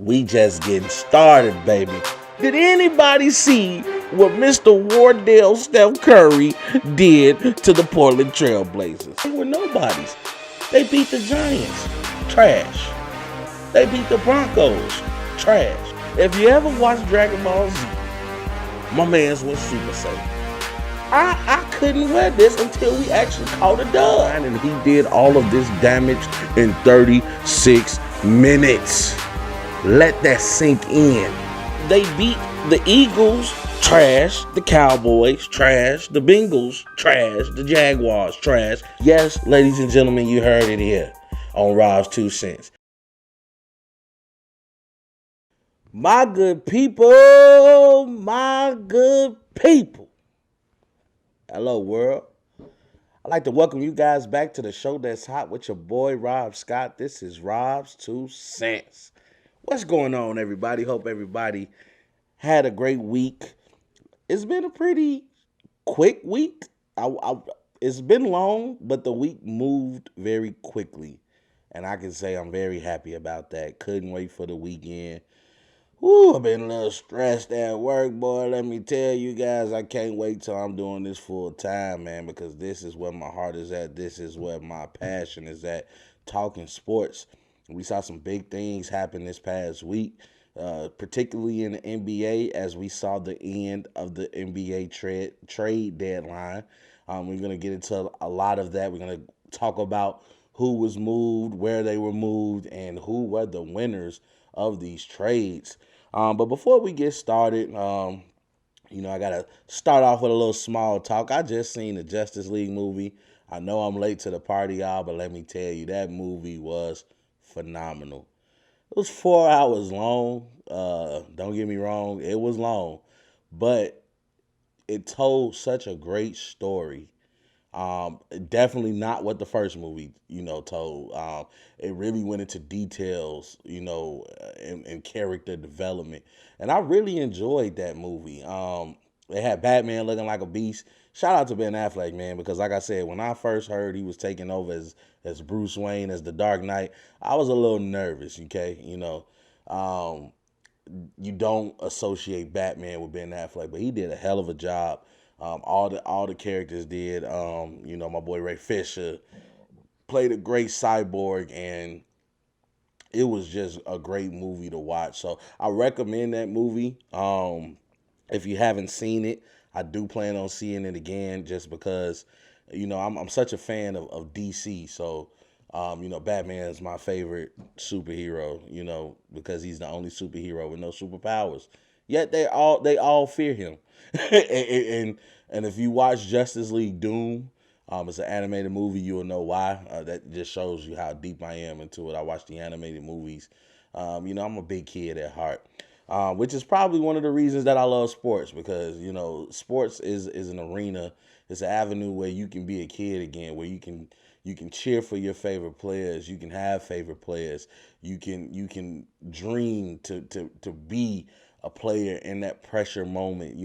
We just getting started, baby. Did anybody see what Mr. Wardell Steph Curry did to the Portland Trail Blazers? They were nobodies. They beat the Giants. Trash. They beat the Broncos. Trash. If you ever watched Dragon Ball Z, my man's was Super Saiyan. I couldn't wear this until we actually caught a dub. And he did all of this damage in 36 minutes. Let that sink in. They beat the Eagles, trash. The Cowboys, trash. The Bengals, trash. The Jaguars, trash. Yes, ladies and gentlemen, you heard it here on Rob's 2 Cents. My good people, my good people. Hello, world. I'd like to welcome you guys back to the show that's hot with your boy, Rob Scott. This is Rob's 2 Cents. What's going on, everybody? Hope everybody had a great week. It's been a pretty quick week. It's been long, but the week moved very quickly. And I can say I'm very happy about that. Couldn't wait for the weekend. Woo, I've been a little stressed at work, boy. Let me tell you guys, I can't wait till I'm doing this full time, man, because this is where my heart is at. This is where my passion is at, talking sports. We saw some big things happen this past week, particularly in the NBA, as we saw the end of the NBA trade deadline. We're going to get into a lot of that. We're going to talk about who was moved, where they were moved, and who were the winners of these trades. But before we get started, I got to start off with a little small talk. I just seen the Justice League movie. I know I'm late to the party, y'all, but let me tell you, that movie was phenomenal. It was 4 hours long. Don't get me wrong, it was long, but it told such a great story. Definitely not what the first movie, told. It really went into details, and character development. And I really enjoyed that movie. It had Batman looking like a beast. Shout out to Ben Affleck, man, because like I said, when I first heard he was taking over as Bruce Wayne, as the Dark Knight, I was a little nervous, okay? You don't associate Batman with Ben Affleck, but he did a hell of a job. All the characters did. My boy Ray Fisher played a great cyborg, and it was just a great movie to watch. So I recommend that movie. If you haven't seen it, I do plan on seeing it again, just because, I'm such a fan of DC. So, Batman is my favorite superhero, because he's the only superhero with no superpowers. Yet they all fear him. and if you watch Justice League Doom, it's an animated movie, you'll know why. That just shows you how deep I am into it. I watch the animated movies. I'm a big kid at heart, which is probably one of the reasons that I love sports, because, sports is an arena. It's an avenue where you can be a kid again, where you can cheer for your favorite players. You can have favorite players. You can dream to be a player in that pressure moment,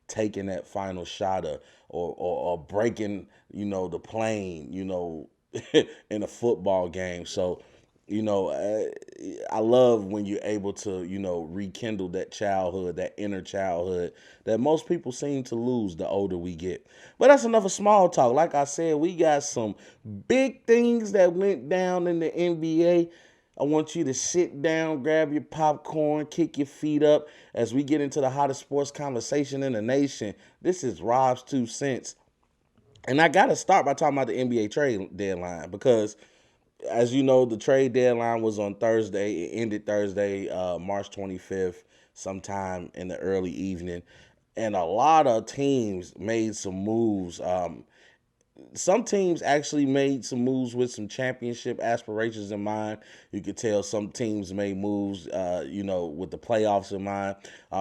taking that final shot or breaking, the plane, in a football game. So, I love when you're able to, rekindle that childhood, that inner childhood that most people seem to lose the older we get. But that's enough of small talk. Like I said, we got some big things that went down in the NBA. I want you to sit down, grab your popcorn, kick your feet up as we get into the hottest sports conversation in the nation. This is Rob's 2 Cents. And I got to start by talking about the NBA trade deadline, because, as you know, the trade deadline was on Thursday. It ended Thursday, March 25th, sometime in the early evening. And a lot of teams made some moves. Some teams actually made some moves with some championship aspirations in mind. You could tell some teams made moves, with the playoffs in mind.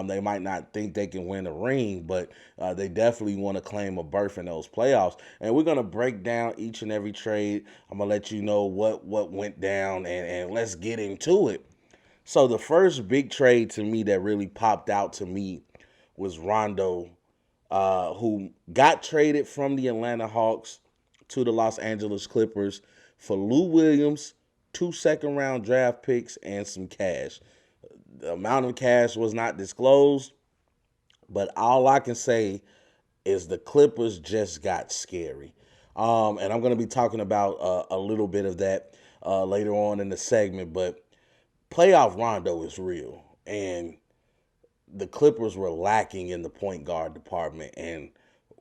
They might not think they can win a ring, but they definitely want to claim a berth in those playoffs. And we're going to break down each and every trade. I'm going to let you know what went down, and let's get into it. So the first big trade to me that really popped out to me was Rondo, who got traded from the Atlanta Hawks to the Los Angeles Clippers for Lou Williams, 2 second-round draft picks, and some cash. The amount of cash was not disclosed, but all I can say is the Clippers just got scary. And I'm going to be talking about a little bit of that later on in the segment, but playoff Rondo is real. And the Clippers were lacking in the point guard department. And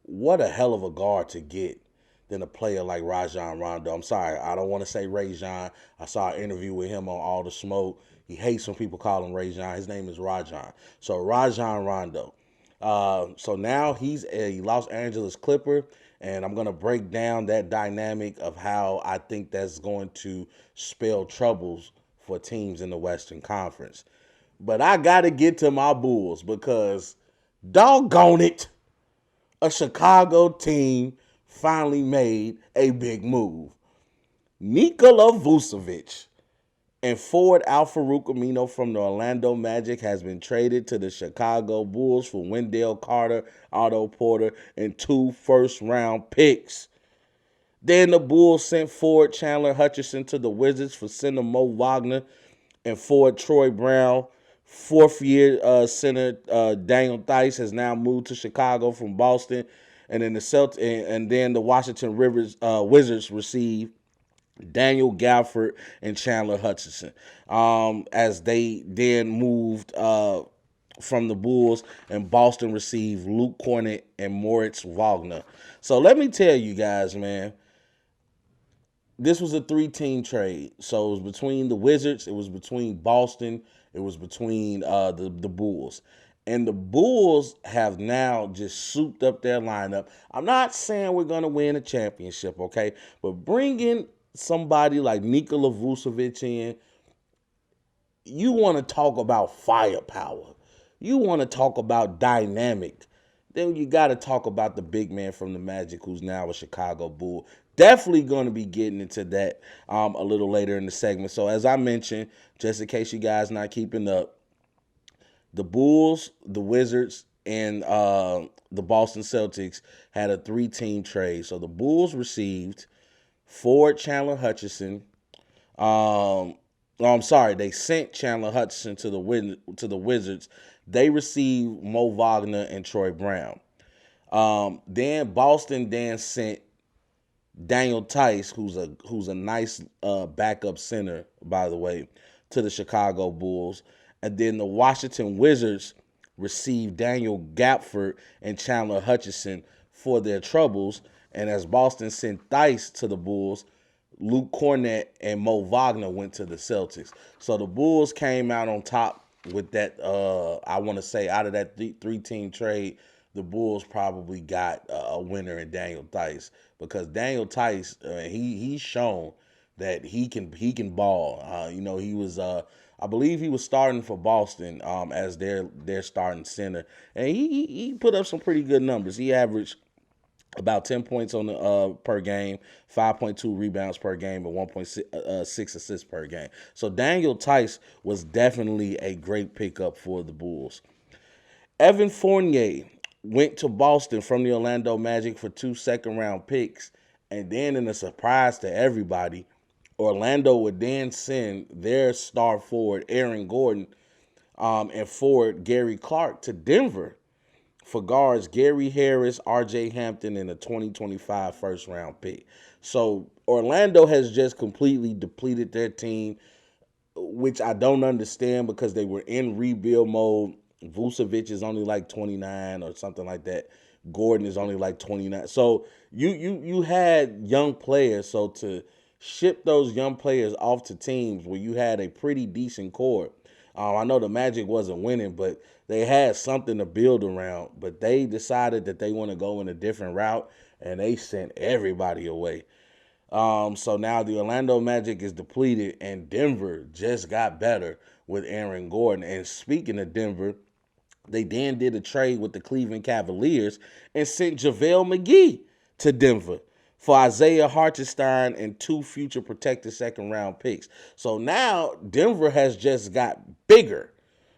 what a hell of a guard to get than a player like Rajon Rondo. I'm sorry, I don't want to say Rajon. I saw an interview with him on All the Smoke. He hates when people call him Rajon. His name is Rajon. So Rajon Rondo. So now he's a Los Angeles Clipper, and I'm going to break down that dynamic of how I think that's going to spell troubles for teams in the Western Conference. But I got to get to my Bulls because, doggone it, a Chicago team finally made a big move. Nikola Vucevic and forward Al-Farouq Amino from the Orlando Magic has been traded to the Chicago Bulls for Wendell Carter, Otto Porter, and 2 first-round picks. Then the Bulls sent forward Chandler Hutchison to the Wizards for center Mo Wagner and forward Troy Brown. Fourth-year center Daniel Theis has now moved to Chicago from Boston, and then the Washington Wizards received Daniel Gafford and Chandler Hutchison as they then moved from the Bulls, and Boston received Luke Kornet and Moritz Wagner. So let me tell you guys, man, this was a 3-team trade. So it was between the Wizards, it was between Boston, it was between the Bulls. And the Bulls have now just souped up their lineup. I'm not saying we're going to win a championship, okay? But bringing somebody like Nikola Vucevic in, you want to talk about firepower. You want to talk about dynamic. Then you got to talk about the big man from the Magic who's now a Chicago Bull. Definitely going to be getting into that a little later in the segment. So as I mentioned, just in case you guys not keeping up, the Bulls, the Wizards, and the Boston Celtics had a 3-team trade. So the Bulls received forward Chandler Hutchison. They sent Chandler Hutchison to the Wizards. They received Mo Wagner and Troy Brown. Then Boston sent Daniel Theis, who's a nice backup center, by the way, to the Chicago Bulls. And then the Washington Wizards received Daniel Gafford and Chandler Hutchison for their troubles. And as Boston sent Theis to the Bulls, Luke Kornet and Mo Wagner went to the Celtics. So the Bulls came out on top with that. I want to say out of that 3-team trade, the Bulls probably got a winner in Daniel Theis, because Daniel Theis, he's shown that he can ball. He was I believe he was starting for Boston as their starting center, and he put up some pretty good numbers. He averaged about 10 points on the per game, 5.2 rebounds per game, and 1.6 assists per game. So Daniel Theis was definitely a great pickup for the Bulls. Evan Fournier went to Boston from the Orlando Magic for 2 second-round picks, and then in a surprise to everybody, Orlando would then send their star forward, Aaron Gordon, and forward Gary Clark to Denver for guards Gary Harris, R.J. Hampton, and a 2025 first-round pick. So Orlando has just completely depleted their team, which I don't understand because they were in rebuild mode. Vucevic is only like 29 or something like that. Gordon is only like 29. So you had young players. So to ship those young players off to teams where you had a pretty decent core. I know the Magic wasn't winning, but they had something to build around. But they decided that they want to go in a different route, and they sent everybody away. So now the Orlando Magic is depleted, and Denver just got better with Aaron Gordon. And speaking of Denver, they then did a trade with the Cleveland Cavaliers and sent JaVale McGee to Denver for Isaiah Hartenstein and 2 future protected second-round picks. So now Denver has just got bigger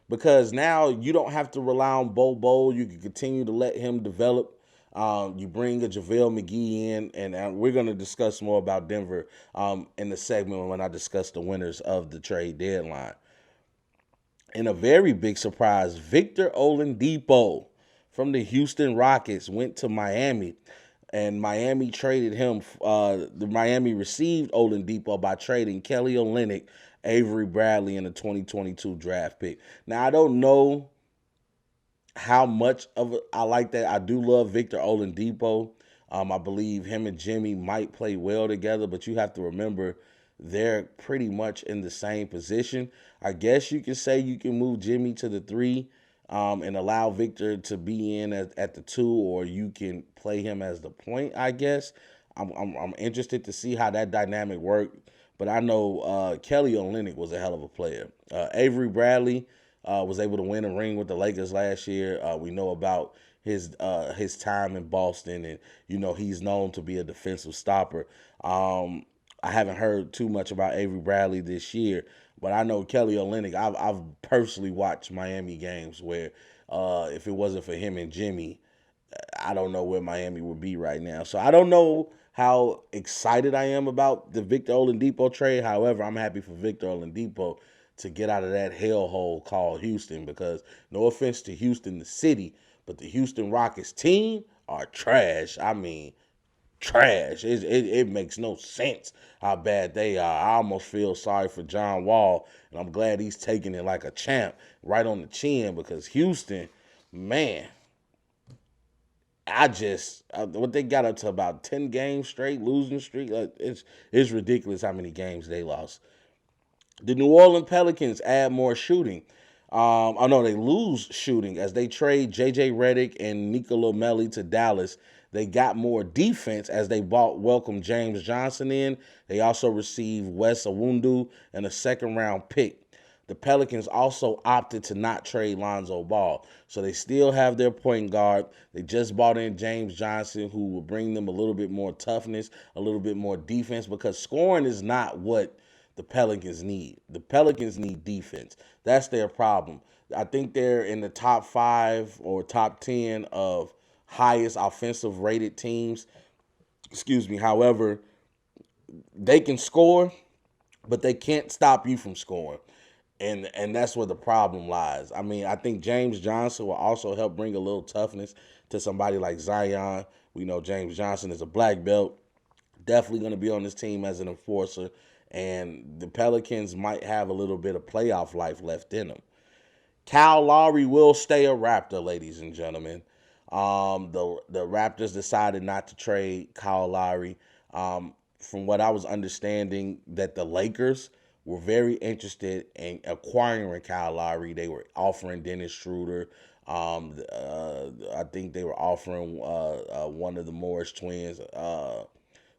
because now you don't have to rely on Bobo. You can continue to let him develop. You bring a JaVale McGee in, and we're going to discuss more about Denver in the segment when I discuss the winners of the trade deadline. And a very big surprise, Victor Oladipo from the Houston Rockets went to Miami, and Miami traded him. The Miami received Oladipo by trading Kelly Olynyk, Avery Bradley, and a 2022 draft pick. Now I don't know how much of it I like that. I do love Victor Oladipo. I believe him and Jimmy might play well together, but you have to remember they're pretty much in the same position. I guess you can say you can move Jimmy to the 3 and allow Victor to be in at the 2, or you can play him as the point, I guess. I'm interested to see how that dynamic worked, but I know Kelly Olynyk was a hell of a player. Avery Bradley was able to win a ring with the Lakers last year. We know about his time in Boston, and he's known to be a defensive stopper. I haven't heard too much about Avery Bradley this year, but I know Kelly Olynyk. I've personally watched Miami games where if it wasn't for him and Jimmy, I don't know where Miami would be right now. So I don't know how excited I am about the Victor Oladipo trade. However, I'm happy for Victor Oladipo to get out of that hellhole called Houston, because no offense to Houston, the city, but the Houston Rockets team are trash. I mean, trash. It makes no sense how bad they are. I almost feel sorry for John Wall, and I'm glad he's taking it like a champ right on the chin, because Houston, man, what they got up to about 10 games straight losing streak. It's ridiculous how many games they lost. The New Orleans Pelicans add more shooting. I know they lose shooting as they trade J.J. Redick and Nicola Melli to Dallas. They got more defense as they welcome James Johnson in. They also received Wes Iwundu and a second-round pick. The Pelicans also opted to not trade Lonzo Ball. So they still have their point guard. They just bought in James Johnson, who will bring them a little bit more toughness, a little bit more defense, because scoring is not what the Pelicans need. The Pelicans need defense. That's their problem. I think they're in the top 5 or top 10 of highest offensive rated teams. Excuse me. However, they can score, but they can't stop you from scoring. And that's where the problem lies. I mean, I think James Johnson will also help bring a little toughness to somebody like Zion. We know James Johnson is a black belt. Definitely going to be on this team as an enforcer. And the Pelicans might have a little bit of playoff life left in them. Kyle Lowry will stay a Raptor, ladies and gentlemen. The Raptors decided not to trade Kyle Lowry. From what I was understanding, that the Lakers were very interested in acquiring Kyle Lowry. They were offering Dennis Schroeder. I think they were offering one of the Morris twins.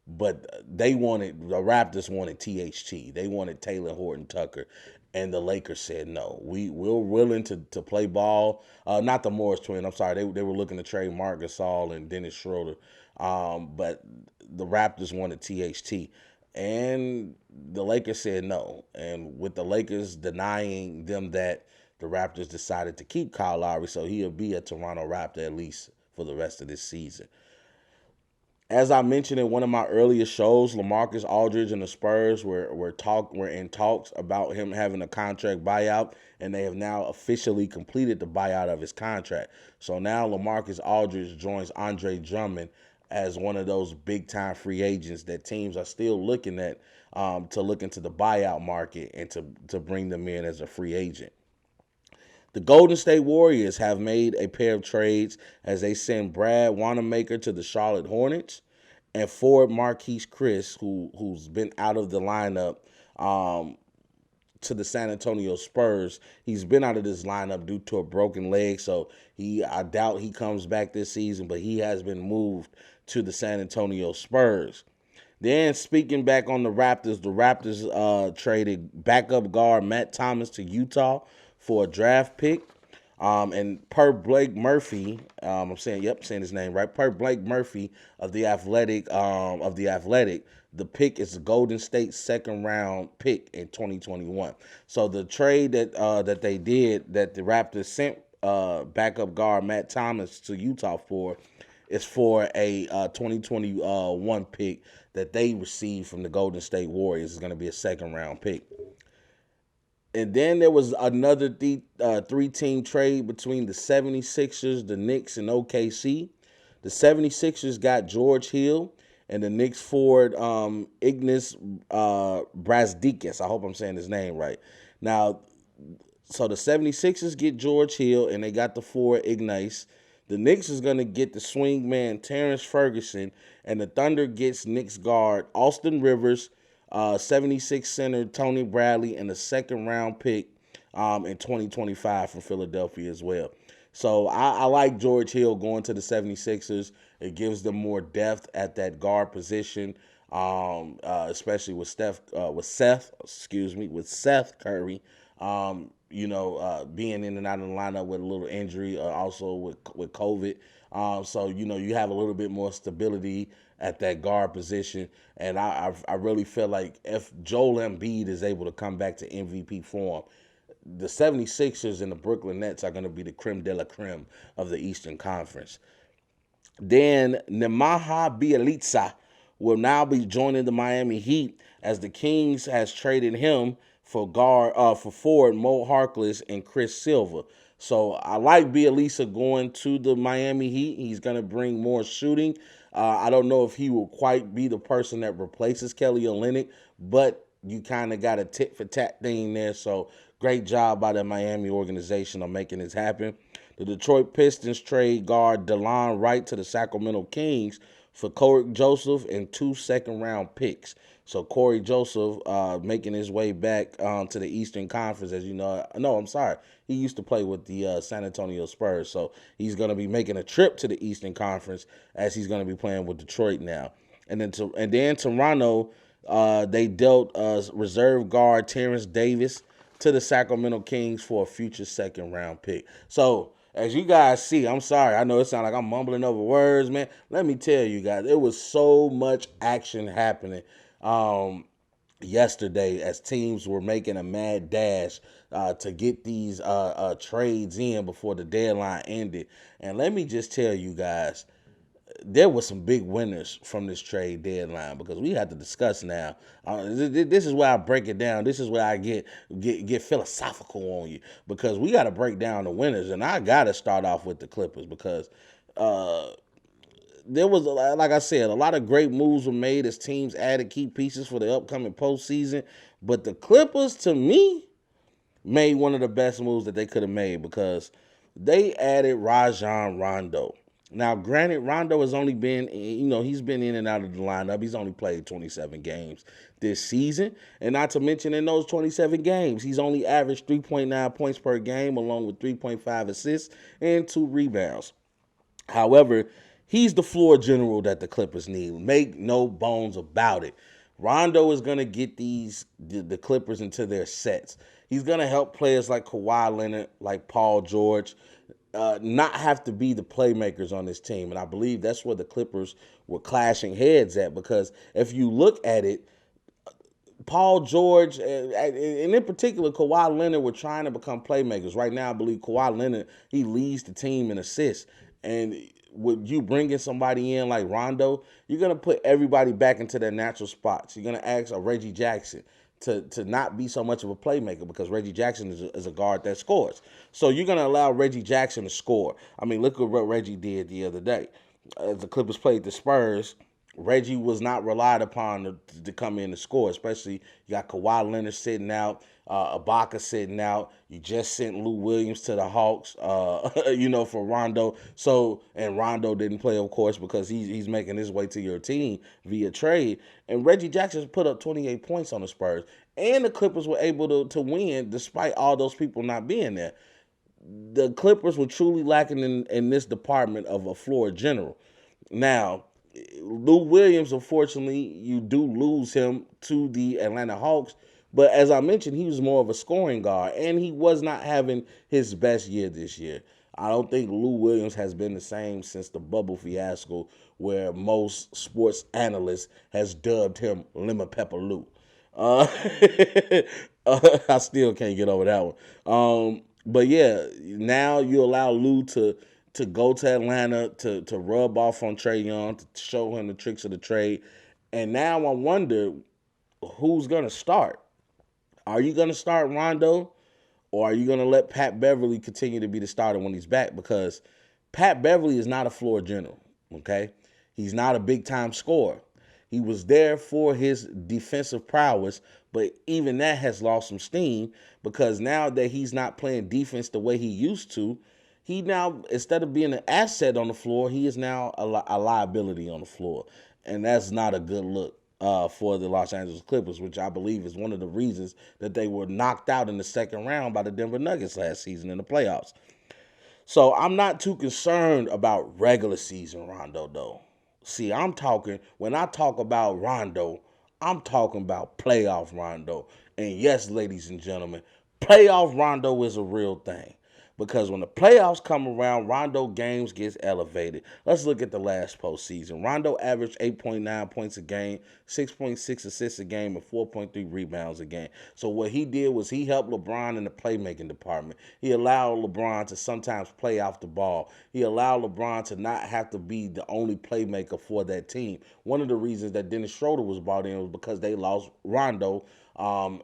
But the Raptors wanted THT. They wanted Taylor Horton Tucker. And the Lakers said no. We're willing to play ball. Not the Morris twin. I'm sorry. They were looking to trade Marc Gasol and Dennis Schroeder. But the Raptors wanted THT. And the Lakers said no. And with the Lakers denying them that, the Raptors decided to keep Kyle Lowry, so he'll be a Toronto Raptor at least for the rest of this season. As I mentioned in one of my earlier shows, LaMarcus Aldridge and the Spurs were in talks about him having a contract buyout, and they have now officially completed the buyout of his contract. So now LaMarcus Aldridge joins Andre Drummond as one of those big-time free agents that teams are still looking at to look into the buyout market and to bring them in as a free agent. The Golden State Warriors have made a pair of trades as they send Brad Wanamaker to the Charlotte Hornets and forward Marquise Chris, who's been out of the lineup, to the San Antonio Spurs. He's been out of this lineup due to a broken leg, so I doubt he comes back this season, but he has been moved to the San Antonio Spurs. Then, speaking back on the Raptors traded backup guard Matt Thomas to Utah for a draft pick. And per Blake Murphy, I'm saying his name right. Per Blake Murphy of the Athletic, the pick is the Golden State second round pick in 2021. So the trade that they did, that the Raptors sent backup guard Matt Thomas to Utah for, is for a 2021 pick that they received from the Golden State Warriors. It's going to be a second round pick. And then there was another three-team trade between the 76ers, the Knicks, and OKC. The 76ers got George Hill, and the Knicks forward Ignas Brazdeikis. I hope I'm saying his name right. Now, so the 76ers get George Hill, and they got the forward Ignace. The Knicks is going to get the swing man Terence Ferguson, and the Thunder gets Knicks guard Austin Rivers, 76 center Tony Bradley, and a second-round pick in 2025 from Philadelphia as well. So I like George Hill going to the 76ers. It gives them more depth at that guard position, especially with Seth Curry. Being in and out of the lineup with a little injury, also with COVID. So you have a little bit more stability at that guard position, and I really feel like if Joel Embiid is able to come back to MVP form, the 76ers and the Brooklyn Nets are going to be the creme de la creme of the Eastern Conference. Then Nemaha Bjelica will now be joining the Miami Heat as the Kings has traded him for forward Mo Harkless and Chris Silva. So I like Bjelica going to the Miami Heat. He's going to bring more shooting. I don't know if he will quite be the person that replaces Kelly Olynyk, but you kind of got a tit for tat thing there. So great job by the Miami organization on making this happen. The Detroit Pistons trade guard Delon Wright to the Sacramento Kings for Corey Joseph and 2 second-round picks. So Corey Joseph making his way back to the Eastern Conference, as you know. No, I'm sorry. He used to play with the San Antonio Spurs. So he's going to be making a trip to the Eastern Conference as he's going to be playing with Detroit now. And then Toronto, they dealt reserve guard Terence Davis to the Sacramento Kings for a future second-round pick. So as you guys see, I'm sorry. I know it sounds like I'm mumbling over words, man. Let me tell you guys, there was so much action happening yesterday as teams were making a mad dash to get these trades in before the deadline ended. And let me just tell you guys, there were some big winners from this trade deadline because we have to discuss now. This is where I break it down. This is where I get philosophical on you because we got to break down the winners, and I got to start off with the Clippers because there was, like I said, a lot of great moves were made as teams added key pieces for the upcoming postseason. But the Clippers, to me, made one of the best moves that they could have made because they added Rajon Rondo. Now, granted, Rondo has only been, he's been in and out of the lineup. He's only played 27 games this season. And not to mention in those 27 games, he's only averaged 3.9 points per game along with 3.5 assists and 2 rebounds. However, he's the floor general that the Clippers need. Make no bones about it. Rondo is going to get the Clippers into their sets. He's going to help players like Kawhi Leonard, like Paul George, not have to be the playmakers on this team. And I believe that's where the Clippers were clashing heads at because if you look at it, Paul George, and in particular, Kawhi Leonard were trying to become playmakers. Right now, I believe Kawhi Leonard, he leads the team in assists. And with you bringing somebody in like Rondo, you're going to put everybody back into their natural spots. You're going to ask a Reggie Jackson to not be so much of a playmaker because Reggie Jackson is a guard that scores. So you're going to allow Reggie Jackson to score. I mean, look at what Reggie did the other day. As the Clippers played the Spurs, Reggie was not relied upon to come in and score, especially you got Kawhi Leonard sitting out, Ibaka sitting out. You just sent Lou Williams to the Hawks, for Rondo. So, and Rondo didn't play, of course, because he's making his way to your team via trade. And Reggie Jackson put up 28 points on the Spurs. And the Clippers were able to win despite all those people not being there. The Clippers were truly lacking in this department of a floor general. Now, Lou Williams, unfortunately, you do lose him to the Atlanta Hawks. But as I mentioned, he was more of a scoring guard, and he was not having his best year this year. I don't think Lou Williams has been the same since the bubble fiasco where most sports analysts has dubbed him Lemon Pepper Lou. I still can't get over that one. But yeah, now you allow Lou to go to Atlanta to rub off on Trae Young, to show him the tricks of the trade. And now I wonder who's going to start. Are you going to start Rondo, or are you going to let Pat Beverly continue to be the starter when he's back? Because Pat Beverly is not a floor general, okay? He's not a big-time scorer. He was there for his defensive prowess, but even that has lost some steam because now that he's not playing defense the way he used to, he now, instead of being an asset on the floor, he is now a liability on the floor. And that's not a good look for the Los Angeles Clippers, which I believe is one of the reasons that they were knocked out in the second round by the Denver Nuggets last season in the playoffs. So I'm not too concerned about regular season Rondo, though. See, when I talk about Rondo, I'm talking about playoff Rondo. And yes, ladies and gentlemen, playoff Rondo is a real thing. Because when the playoffs come around, Rondo games gets elevated. Let's look at the last postseason. Rondo averaged 8.9 points a game, 6.6 assists a game, and 4.3 rebounds a game. So what he did was he helped LeBron in the playmaking department. He allowed LeBron to sometimes play off the ball. He allowed LeBron to not have to be the only playmaker for that team. One of the reasons that Dennis Schroeder was brought in was because they lost Rondo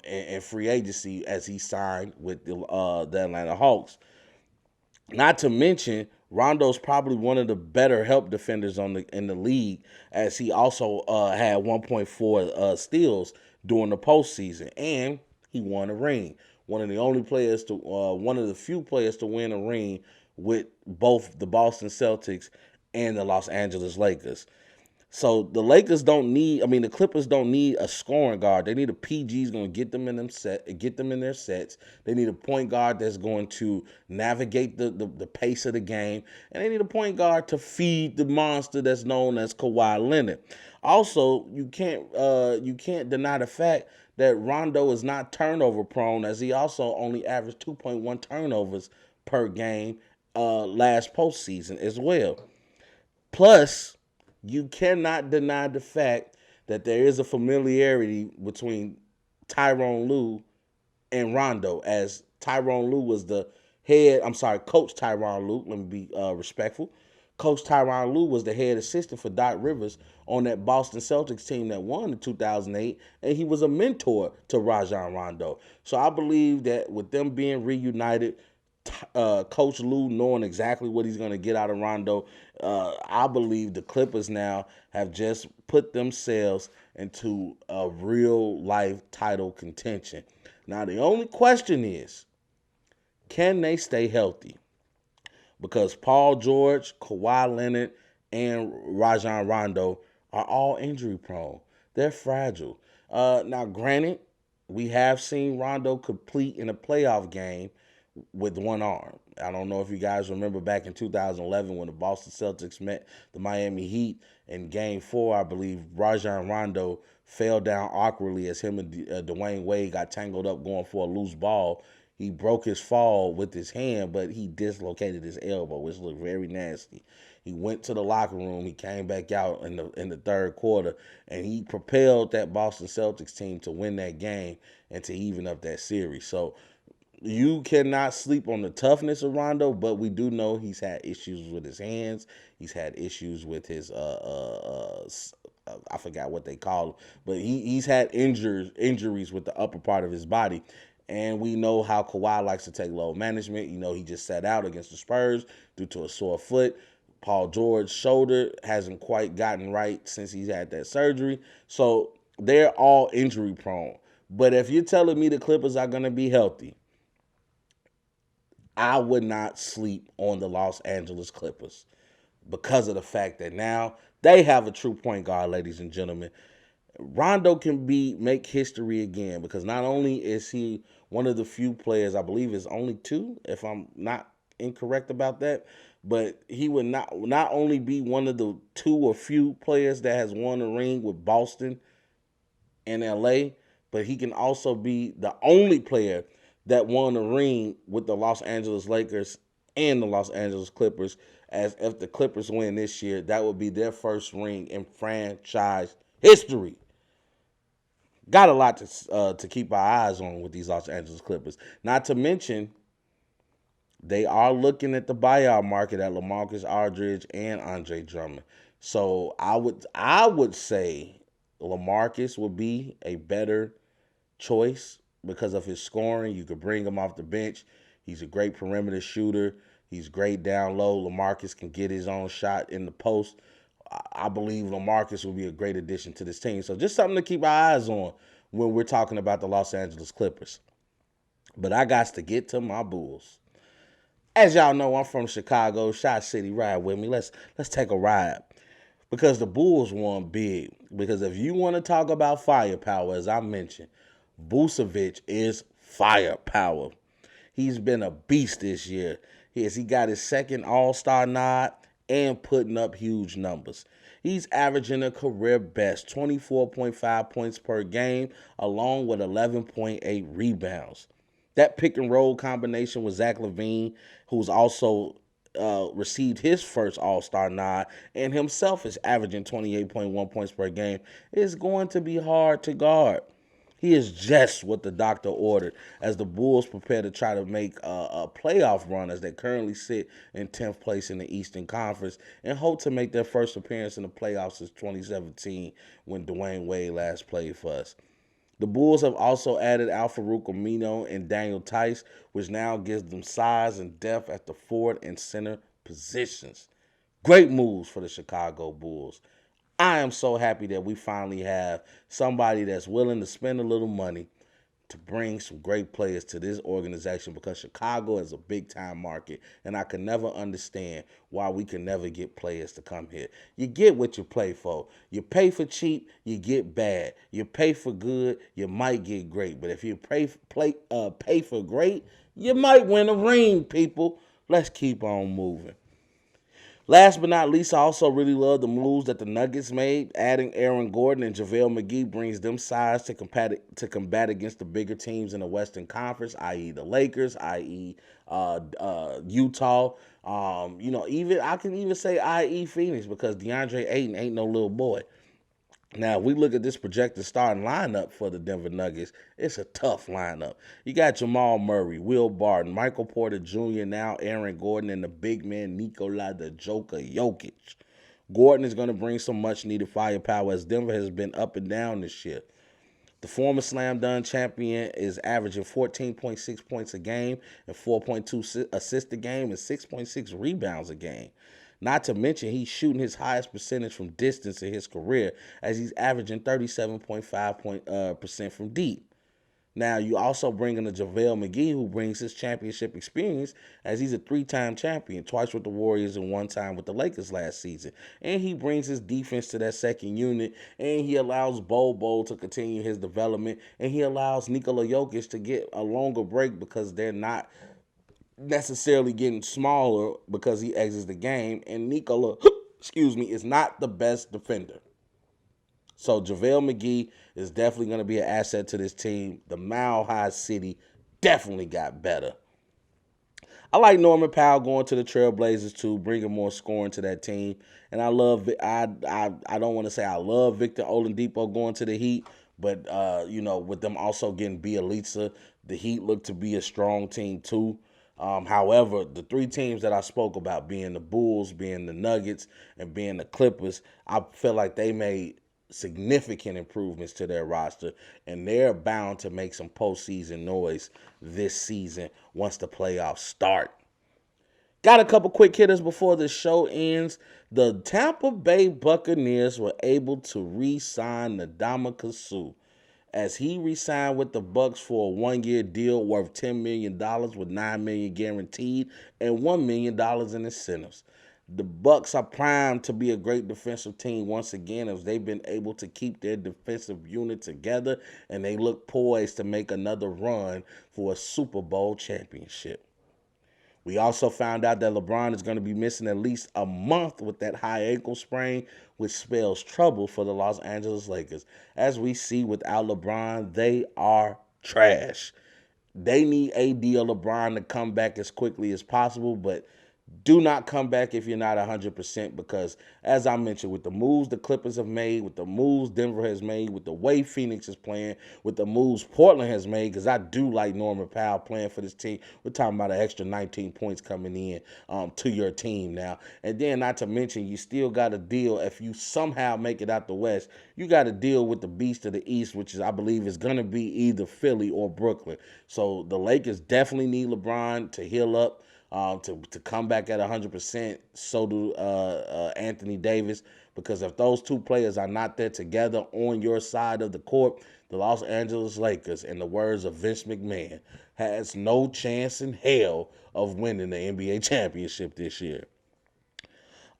in free agency as he signed with the Atlanta Hawks. Not to mention, Rondo's probably one of the better help defenders in the league, as he also had 1.4 steals during the postseason, and he won a ring. One of the few players to win a ring with both the Boston Celtics and the Los Angeles Lakers. So the Clippers don't need a scoring guard. They need a PG who's going to get them in their sets. They need a point guard that's going to navigate the pace of the game, and they need a point guard to feed the monster that's known as Kawhi Leonard. Also, you can't deny the fact that Rondo is not turnover prone, as he also only averaged 2.1 turnovers per game last postseason as well. Plus, you cannot deny the fact that there is a familiarity between Tyronn Lue and Rondo, as Tyronn Lue was Coach Tyronn Lue, let me be respectful. Coach Tyronn Lue was the head assistant for Doc Rivers on that Boston Celtics team that won in 2008, and he was a mentor to Rajon Rondo. So I believe that with them being reunited, Coach Lue knowing exactly what he's going to get out of Rondo, I believe the Clippers now have just put themselves into a real life title contention. Now, the only question is, can they stay healthy? Because Paul George, Kawhi Leonard, and Rajon Rondo are all injury prone. They're fragile. Now, granted, we have seen Rondo complete in a playoff game with one arm. I don't know if you guys remember back in 2011 when the Boston Celtics met the Miami Heat in Game 4. I believe Rajon Rondo fell down awkwardly as him and Dwayne Wade got tangled up going for a loose ball. He broke his fall with his hand, but he dislocated his elbow, which looked very nasty. He went to the locker room. He came back out in the third quarter, and he propelled that Boston Celtics team to win that game and to even up that series. So you cannot sleep on the toughness of Rondo, but we do know he's had issues with his hands. He's had issues with his I forgot what they call him, but he's had injuries with the upper part of his body. And we know how Kawhi likes to take load management. You know, he just sat out against the Spurs due to a sore foot. Paul George's shoulder hasn't quite gotten right since he's had that surgery. So they're all injury prone. But if you're telling me the Clippers are going to be healthy, I would not sleep on the Los Angeles Clippers because of the fact that now they have a true point guard, ladies and gentlemen. Rondo can make history again because not only is he one of the few players, I believe is only two, if I'm not incorrect about that, but he would not only be one of the two or few players that has won a ring with Boston and LA, but he can also be the only player that won a ring with the Los Angeles Lakers and the Los Angeles Clippers, as if the Clippers win this year, that would be their first ring in franchise history. Got a lot to keep our eyes on with these Los Angeles Clippers. Not to mention, they are looking at the buyout market at LaMarcus Aldridge and Andre Drummond. So I would say LaMarcus would be a better choice because of his scoring. You could bring him off the bench. He's a great perimeter shooter. He's great down low. LaMarcus can get his own shot in the post. I believe LaMarcus will be a great addition to this team. So just something to keep our eyes on when we're talking about the Los Angeles Clippers. But I got to get to my Bulls. As y'all know, I'm from Chicago, Shot City. Ride with me. Let's take a ride. Because the Bulls won big. Because if you want to talk about firepower, as I mentioned, Vucevic is firepower. He's been a beast this year. He got his second All-Star nod and putting up huge numbers. He's averaging a career best 24.5 points per game, along with 11.8 rebounds. That pick and roll combination with Zach LaVine, who's also received his first All-Star nod, and himself is averaging 28.1 points per game, is going to be hard to guard. He is just what the doctor ordered as the Bulls prepare to try to make a playoff run as they currently sit in 10th place in the Eastern Conference and hope to make their first appearance in the playoffs since 2017 when Dwayne Wade last played for us. The Bulls have also added Al-Farouq Amino and Daniel Tice, which now gives them size and depth at the forward and center positions. Great moves for the Chicago Bulls. I am so happy that we finally have somebody that's willing to spend a little money to bring some great players to this organization because Chicago is a big-time market, and I can never understand why we can never get players to come here. You get what you play for. You pay for cheap, you get bad. You pay for good, you might get great. But if you pay for great, you might win a ring, people. Let's keep on moving. Last but not least, I also really love the moves that the Nuggets made. Adding Aaron Gordon and JaVale McGee brings them size to combat against the bigger teams in the Western Conference, i.e. the Lakers, i.e. Utah. Even I can even say i.e. Phoenix because DeAndre Ayton ain't no little boy. Now, if we look at this projected starting lineup for the Denver Nuggets, it's a tough lineup. You got Jamal Murray, Will Barton, Michael Porter Jr., now Aaron Gordon, and the big man Nikola the Joker Jokic. Gordon is going to bring some much-needed firepower as Denver has been up and down this year. The former slam dunk champion is averaging 14.6 points a game and 4.2 assists a game and 6.6 rebounds a game. Not to mention he's shooting his highest percentage from distance in his career as he's averaging 37.5% from deep. Now, you also bring in a JaVale McGee who brings his championship experience as he's a 3-time champion, twice with the Warriors and 1 time with the Lakers last season. And he brings his defense to that second unit, and he allows Bol to continue his development, and he allows Nikola Jokic to get a longer break because they're not necessarily getting smaller because he exits the game, and Nikola, is not the best defender. So JaVale McGee is definitely going to be an asset to this team. The Mile High City definitely got better. I like Norman Powell going to the Trailblazers too, bringing more scoring to that team. And I don't want to say I love Victor Oladipo going to the Heat, but with them also getting Bielitsa, the Heat look to be a strong team too. However, the 3 teams that I spoke about, being the Bulls, being the Nuggets, and being the Clippers, I feel like they made significant improvements to their roster, and they're bound to make some postseason noise this season once the playoffs start. Got a couple quick hitters before the show ends. The Tampa Bay Buccaneers were able to re-sign Ndamukong Suh as he re-signed with the Bucs for a 1-year deal worth $10 million with $9 million guaranteed and $1 million in incentives. The Bucs are primed to be a great defensive team once again as they've been able to keep their defensive unit together, and they look poised to make another run for a Super Bowl championship. We also found out that LeBron is going to be missing at least a month with that high ankle sprain, which spells trouble for the Los Angeles Lakers. As we see, without LeBron, they are trash. They need AD or LeBron to come back as quickly as possible, but Do not come back if you're not 100%, because as I mentioned, with the moves the Clippers have made, with the moves Denver has made, with the way Phoenix is playing, with the moves Portland has made, because I do like Norman Powell playing for this team. We're talking about an extra 19 points coming in to your team now. And then not to mention, you still got to deal, if you somehow make it out the West, you got to deal with the beast of the East, which is, I believe, is going to be either Philly or Brooklyn. So the Lakers definitely need LeBron to heal up. To come back at 100%. So do Anthony Davis, because if those two players are not there together on your side of the court, the Los Angeles Lakers, in the words of Vince McMahon, has no chance in hell of winning the NBA championship this year.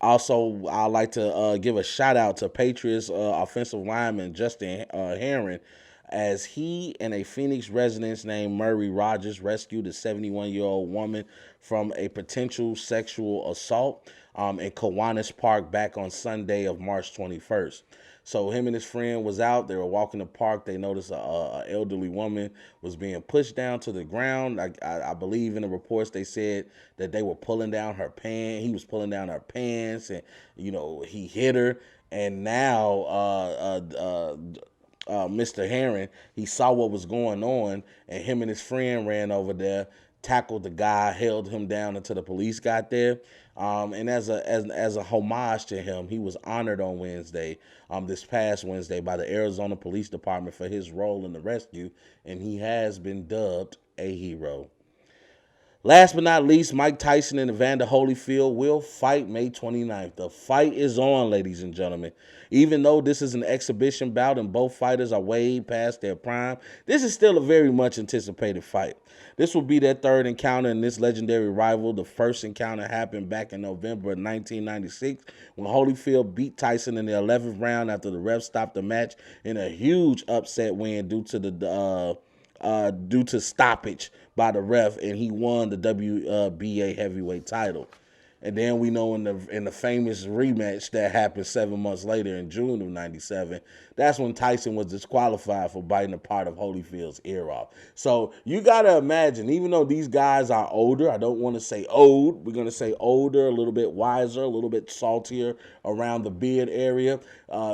Also, I'd like to give a shout out to Patriots offensive lineman Justin Herron, as he and a Phoenix resident named Murray Rogers rescued a 71-year-old woman from a potential sexual assault in Kiwanis Park back on Sunday of March 21st. So him and his friend was out. They were walking the park. They noticed a elderly woman was being pushed down to the ground. I believe in the reports they said that they were pulling down her pants. He was pulling down her pants, and he hit her. And now Mr. Herron, he saw what was going on, and him and his friend ran over there, tackled the guy, held him down until the police got there. And as a homage to him, he was honored on Wednesday, this past Wednesday, by the Arizona Police Department for his role in the rescue, and he has been dubbed a hero. Last but not least, Mike Tyson and Evander Holyfield will fight May 29th. The fight is on, ladies and gentlemen. Even though this is an exhibition bout and both fighters are way past their prime, this is still a very much anticipated fight. This will be their third encounter in this legendary rival. The first encounter happened back in November of 1996 when Holyfield beat Tyson in the 11th round after the ref stopped the match in a huge upset win due to stoppage by the ref, and he won the WBA heavyweight title. And then we know in the famous rematch that happened 7 months later in June of 97, that's when Tyson was disqualified for biting a part of Holyfield's ear off. So you got to imagine, even though these guys are older, I don't want to say old, we're going to say older, a little bit wiser, a little bit saltier around the beard area.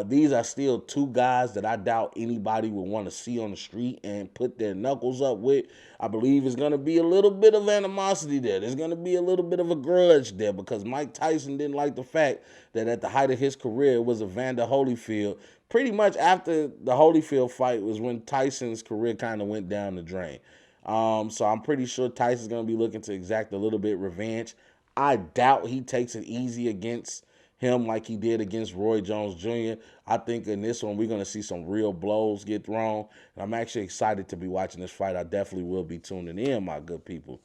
These are still two guys that I doubt anybody would want to see on the street and put their knuckles up with. I believe it's going to be a little bit of animosity there. There's going to be a little bit of a grudge there, because Mike Tyson didn't like the fact that at the height of his career it was Evander Holyfield. Pretty much after the Holyfield fight was when Tyson's career kind of went down the drain. So I'm pretty sure Tyson's going to be looking to exact a little bit revenge. I doubt he takes it easy against him like he did against Roy Jones Jr. I think in this one we're going to see some real blows get thrown. And I'm actually excited to be watching this fight. I definitely will be tuning in, my good people.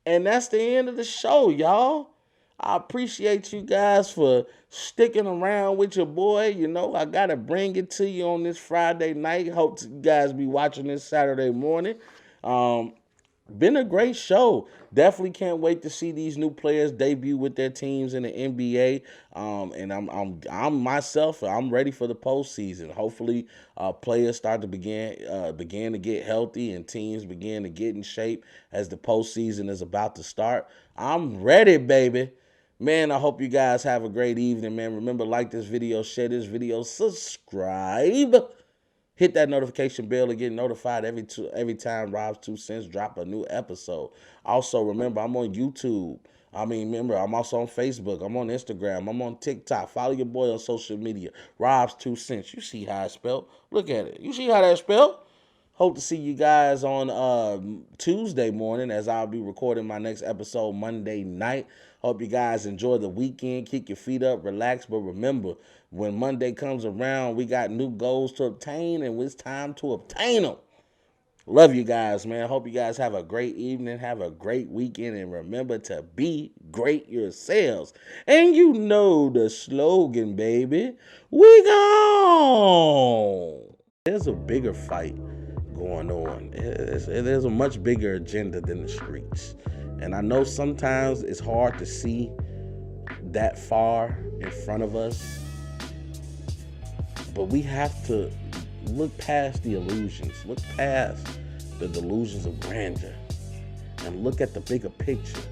And that's the end of the show, y'all. I appreciate you guys for sticking around with your boy. I got to bring it to you on this Friday night. Hope you guys be watching this Saturday morning. Been a great show. Definitely can't wait to see these new players debut with their teams in the NBA. And I'm myself, I'm ready for the postseason. Hopefully, players start to begin to get healthy and teams begin to get in shape as the postseason is about to start. I'm ready, baby. Man, I hope you guys have a great evening, man. Remember, like this video, share this video, subscribe. Hit that notification bell to get notified every time Rob's 2 Cents drop a new episode. Also, remember, I'm on YouTube. Remember, I'm also on Facebook. I'm on Instagram. I'm on TikTok. Follow your boy on social media. Rob's 2 Cents. You see how it's spelled? Look at it. You see how that's spelled? Hope to see you guys on Tuesday morning, as I'll be recording my next episode Monday night. Hope you guys enjoy the weekend. Keep your feet up, relax. But remember, when Monday comes around, we got new goals to obtain, and it's time to obtain them. Love you guys, man. Hope you guys have a great evening. Have a great weekend. And remember to be great yourselves. And you know the slogan, baby. We gone. There's a bigger fight going on. There's a much bigger agenda than the streets. And I know sometimes it's hard to see that far in front of us, but we have to look past the illusions, look past the delusions of grandeur, and look at the bigger picture.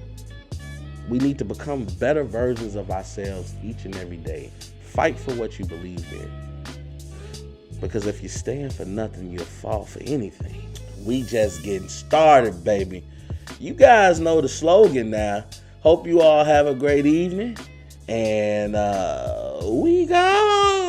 We need to become better versions of ourselves each and every day. Fight for what you believe in. Because if you stand for nothing, you'll fall for anything. We just getting started, baby. You guys know the slogan now. Hope you all have a great evening. And we gone.